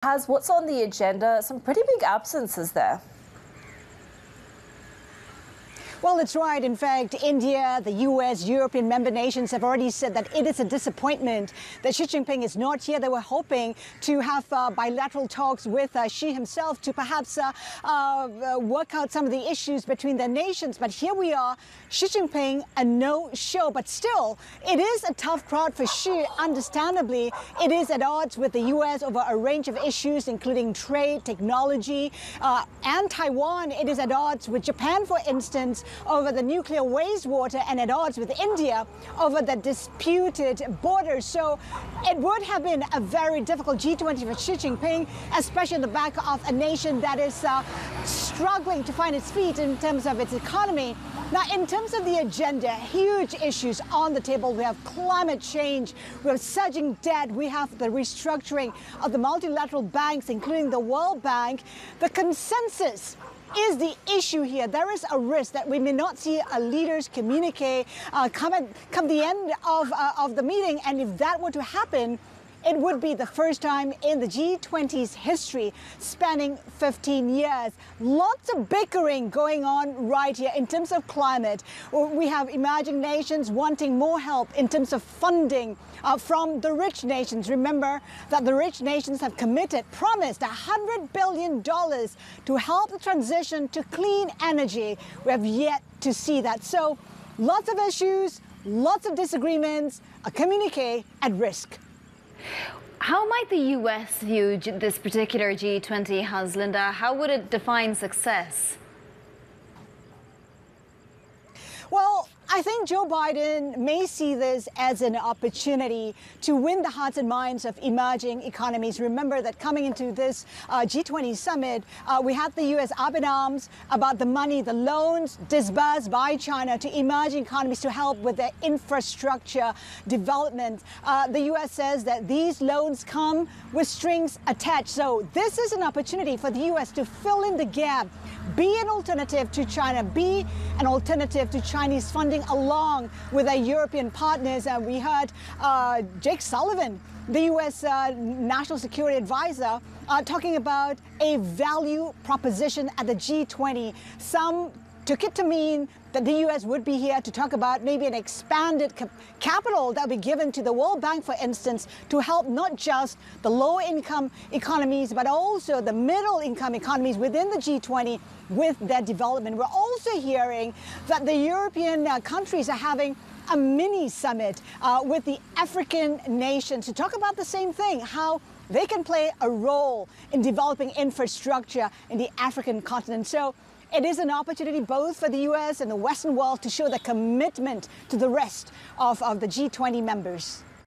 What's on the agenda? Some pretty big absences there. Well, that's right. In fact, India, the US, European member nations have already said that it is a disappointment that Xi Jinping is not here. They were hoping to have bilateral talks with Xi himself to perhaps work out some of the issues between their nations. But here we are, Xi Jinping, a no-show. But still, it is a tough crowd for Xi. Understandably, it is at odds with the US over a range of issues, including trade, technology, and Taiwan. It is at odds with Japan, for instance, over the nuclear wastewater, and at odds with India over the disputed borders. So it would have been a very difficult G20 for Xi Jinping, especially on the back of a nation that is struggling to find its feet in terms of its economy. Now, in terms of the agenda, huge issues on the table. We have climate change, we have surging debt, we have the restructuring of the multilateral banks, including the World Bank. The consensus is the issue here. There is a risk that we may not see a leaders communique come the end of the meeting, and if that were to happen, it would be the first time in the G20's history, spanning 15 years. Lots of bickering going on right here in terms of climate. We have emerging nations wanting more help in terms of funding from the rich nations. Remember that the rich nations have promised $100 billion to help the transition to clean energy. We have yet to see that. So lots of issues, lots of disagreements, a communique at risk. How might the U.S. view this particular G20, Haslinda? How would it define success? Well, I think Joe Biden may see this as an opportunity to win the hearts and minds of emerging economies. Remember that coming into this G20 summit, we had the U.S. up in arms about the money, the loans disbursed by China to emerging economies to help with their infrastructure development. The U.S. says that these loans come with strings attached. So this is an opportunity for the U.S. to fill in the gap, be an alternative to China, be an alternative to Chinese funding along with our European partners. We heard Jake Sullivan, the U.S. National Security Advisor, talking about a value proposition at the G20. Some took it to mean that the U.S. would be here to talk about maybe an expanded capital that would be given to the World Bank, for instance, to help not just the low-income economies, but also the middle-income economies within the G20 with their development. We're also hearing that the European countries are having a mini summit with the African nations to talk about the same thing, how they can play a role in developing infrastructure in the African continent. So it is an opportunity both for the U.S. and the Western world to show their commitment to the rest of the G20 members.